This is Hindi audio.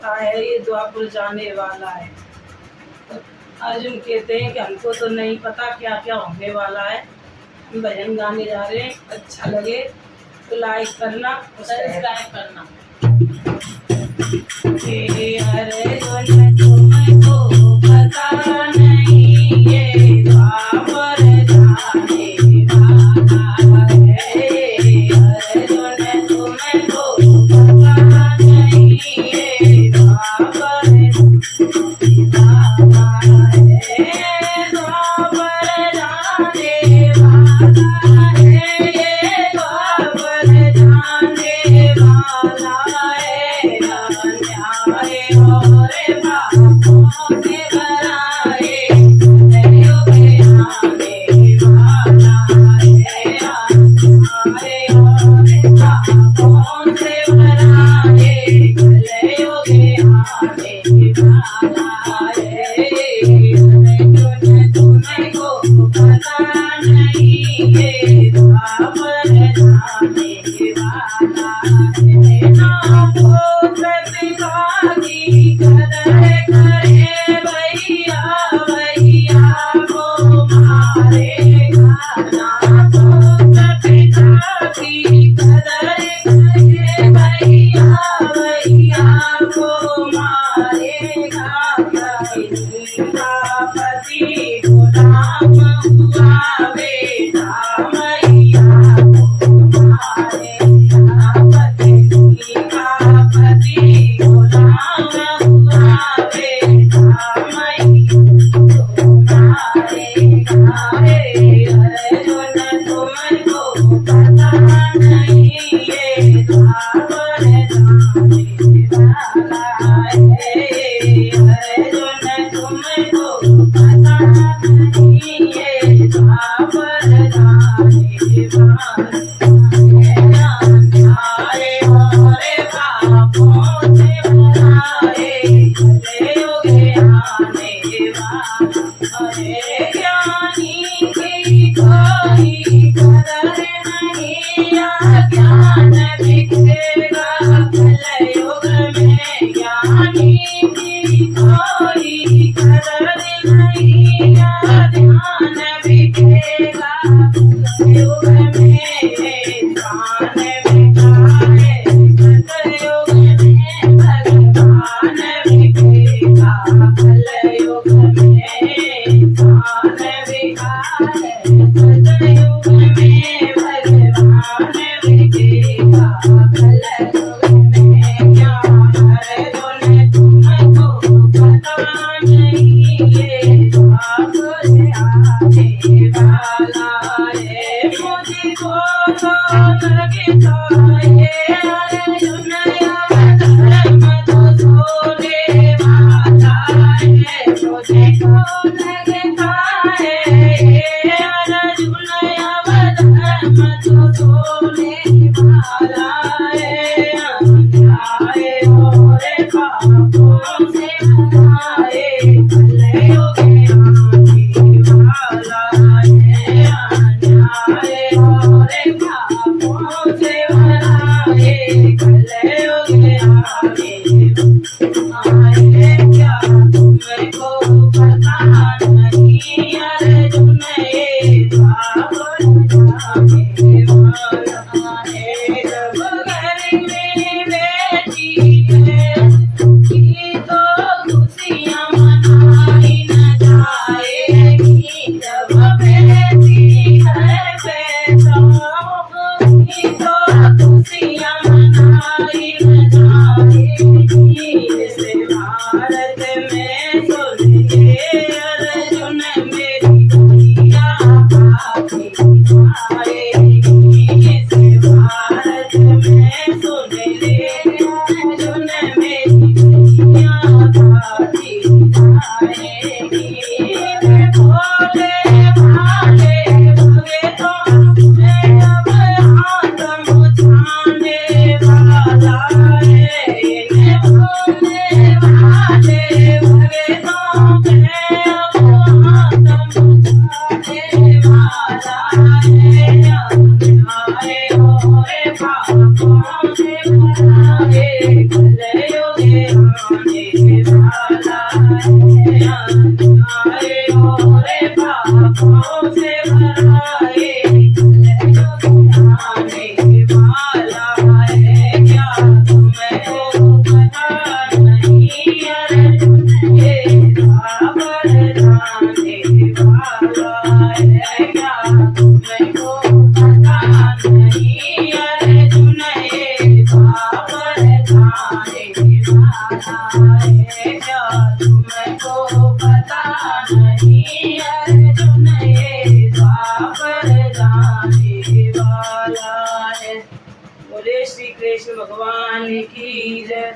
पता है ये द्वापर जाने वाला है। तो अर्जुन कहते हैं कि हमको तो नहीं पता क्या क्या होने वाला है। हम भजन गाने जा रहे हैं, अच्छा लगे तो लाइक करना और सब्सक्राइब करना। अर्जुन तुमको पता नहीं ये द्वापर जाने वाला है। अर्जुन तुमको पता नहीं ये द्वापर जाने वाला है। द्वापर जाने वाला है, ये द्वापर जाने वाला है। अन्याय और पापों से भरा है, कलयुग आने वाला है। अन्याय और पापों से भरा है, कलयुग आने वाला है। अर्जुन तुमको पता नहीं ये द्वापर जाने वाला है। ना पुत्र पिता की कदर करे भैया, भैया को मारेगा। ना पुत्र पिता की कदर करे भैया, भैया को मारेगा। पत्नी का पति गुलाम हुआ बेटा, मैया को मारेगा। पत्नी का पति गुलाम हुआ बेटा, मैया को मारेगा। अर्जुन तुमको पता नहीं ये द्वापर जाने वाला है। अर्जुन तुमको पता नहीं ये द्वापर जाने वाला है। अन्याय और पापों से भरा है, कलयुग आने वाला है। ज्ञानी की कोई कदर नहीं, ज्ञान बिखेगा कलयुग में। ज्ञानी की कोई कदर नहीं, ध्यान बिखेगा कलयुग में। ध्यान बिठाए कलयुग में, भगवान बिखेगा कलयुग में। ध्यान बिठाए कलयुग में, भगवान बिखेगा कलयुग में। क्या अर्जुन तुमको पता नहीं ये द्वापर आने वाला है। मुझको तो लगता है अर्जुन धर्म तो सोने वाला है। मुझको लगता है अर्जुन धर्म तो सोने वाला है। अन्याय और पापों से भरा है, कलयुग आने वाला है। अन्याय और पापों से भरा है, कलयुग आने वाला है। क्या तुमको पता नहीं अर्जुन ये द्वापर जाने वाला है। जब घर में बेटी है की तो खुशियाँ मनाई न जाएगी। जब बेटी घर पे की तो खुशियाँ मनाई न जाएगी। इस भारत में सुन के अर्जुन मेरी दुनिया पापी आएगी। इस भारत में सुन ले अर्जुन मेरी दुनिया पापी आएगी। भोले भाले भगे तो मैं अब आत्म उठाने वाला है। भोले भाले भगे तो मैं अब आत्म उठाने वाला है। अन्याय और पापों से भरा है, कलयुग आए हो रे पापों से भराए आने वाला है क्या तुमको पता नहीं अरे ये बाबर जाने वाला है क्या तुमको पता नहीं अरे ये बाबर जाने वाला है क्या तुमको पता नहीं अर्जुन ये द्वापर जाने वाला है। बोले श्री कृष्ण भगवान की जय।